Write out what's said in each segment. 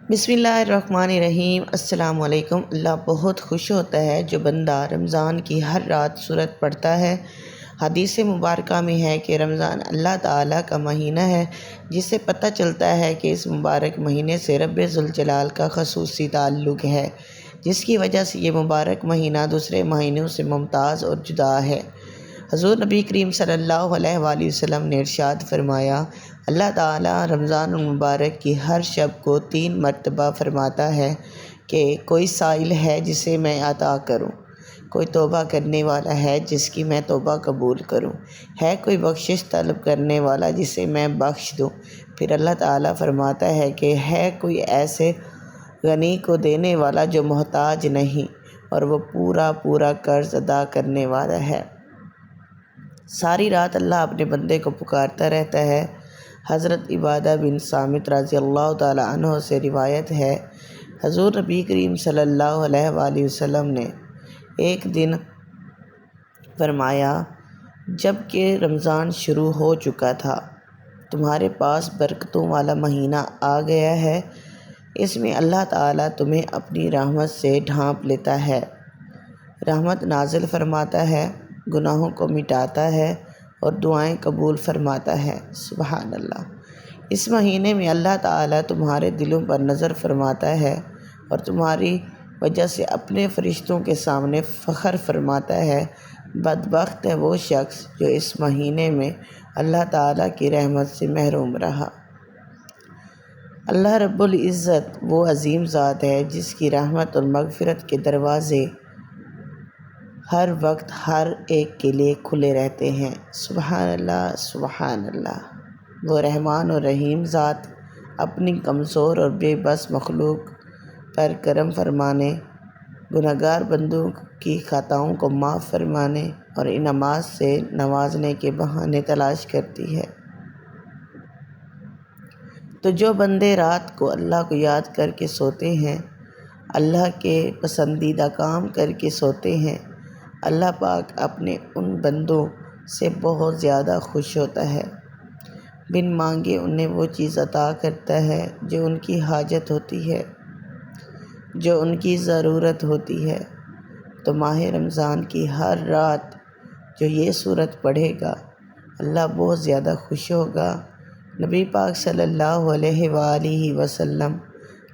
بسم اللہ الرحمن الرحیم۔ السلام علیکم۔ اللہ بہت خوش ہوتا ہے جو بندہ رمضان کی ہر رات سورت پڑھتا ہے۔ حدیث مبارکہ میں ہے کہ رمضان اللہ تعالیٰ کا مہینہ ہے، جس سے پتہ چلتا ہے کہ اس مبارک مہینے سے رب ذوالجلال کا خصوصی تعلق ہے، جس کی وجہ سے یہ مبارک مہینہ دوسرے مہینوں سے ممتاز اور جدا ہے۔ حضور نبی کریم صلی اللہ علیہ وآلہ وسلم نے ارشاد فرمایا، اللہ تعالیٰ رمضان المبارک کی ہر شب کو 3 مرتبہ فرماتا ہے کہ کوئی سائل ہے جسے میں عطا کروں، کوئی توبہ کرنے والا ہے جس کی میں توبہ قبول کروں، ہے کوئی بخشش طلب کرنے والا جسے میں بخش دوں۔ پھر اللہ تعالیٰ فرماتا ہے کہ ہے کوئی ایسے غنی کو دینے والا جو محتاج نہیں اور وہ پورا قرض ادا کرنے والا ہے۔ ساری رات اللہ اپنے بندے کو پکارتا رہتا ہے۔ حضرت عبادہ بن صامت رضی اللہ تعالیٰ عنہ سے روایت ہے، حضور نبی کریم صلی اللہ علیہ وآلہ وسلم نے ایک دن فرمایا، جب کہ رمضان شروع ہو چکا تھا، تمہارے پاس برکتوں والا مہینہ آ گیا ہے، اس میں اللہ تعالیٰ تمہیں اپنی رحمت سے ڈھانپ لیتا ہے، رحمت نازل فرماتا ہے، گناہوں کو مٹاتا ہے اور دعائیں قبول فرماتا ہے۔ سبحان اللہ۔ اس مہینے میں اللہ تعالیٰ تمہارے دلوں پر نظر فرماتا ہے اور تمہاری وجہ سے اپنے فرشتوں کے سامنے فخر فرماتا ہے۔ بدبخت ہے وہ شخص جو اس مہینے میں اللہ تعالیٰ کی رحمت سے محروم رہا۔ اللہ رب العزت وہ عظیم ذات ہے جس کی رحمت اور مغفرت کے دروازے ہر وقت ہر ایک کے لیے کھلے رہتے ہیں۔ سبحان اللہ، سبحان اللہ۔ وہ رحمان اور رحیم ذات اپنی کمزور اور بے بس مخلوق پر کرم فرمانے، گنہگار بندوں کی خطاؤں کو معاف فرمانے اور انعامات سے نوازنے کے بہانے تلاش کرتی ہے۔ تو جو بندے رات کو اللہ کو یاد کر کے سوتے ہیں، اللہ کے پسندیدہ کام کر کے سوتے ہیں، اللہ پاک اپنے ان بندوں سے بہت زیادہ خوش ہوتا ہے۔ بن مانگے انہیں وہ چیز عطا کرتا ہے جو ان کی حاجت ہوتی ہے، جو ان کی ضرورت ہوتی ہے۔ تو ماہ رمضان کی ہر رات جو یہ سورت پڑھے گا، اللہ بہت زیادہ خوش ہوگا۔ نبی پاک صلی اللہ علیہ وآلہ وسلم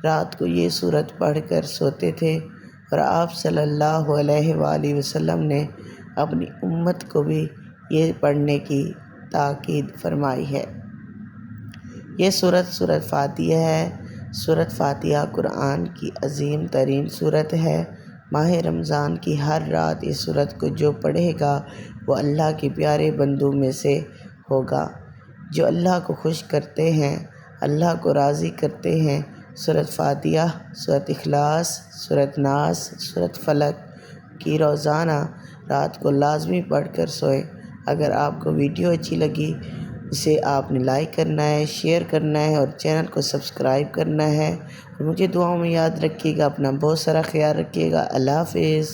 رات کو یہ سورت پڑھ کر سوتے تھے اور آپ صلی اللہ علیہ وآلہ وسلم نے اپنی امت کو بھی یہ پڑھنے کی تاکید فرمائی ہے۔ یہ سورت فاتحہ ہے۔ سورت فاتحہ قرآن کی عظیم ترین سورت ہے۔ ماہ رمضان کی ہر رات اس سورت کو جو پڑھے گا وہ اللہ کے پیارے بندوں میں سے ہوگا جو اللہ کو خوش کرتے ہیں، اللہ کو راضی کرتے ہیں۔ سورت فاتحہ، سورت اخلاص، سورت ناس، سورت فلق کی روزانہ رات کو لازمی پڑھ کر سوئے۔ اگر آپ کو ویڈیو اچھی لگی اسے آپ نے لائک کرنا ہے، شیئر کرنا ہے اور چینل کو سبسکرائب کرنا ہے۔ اور مجھے دعاؤں میں یاد رکھیے گا۔ اپنا بہت سارا خیال رکھیے گا۔ اللہ حافظ۔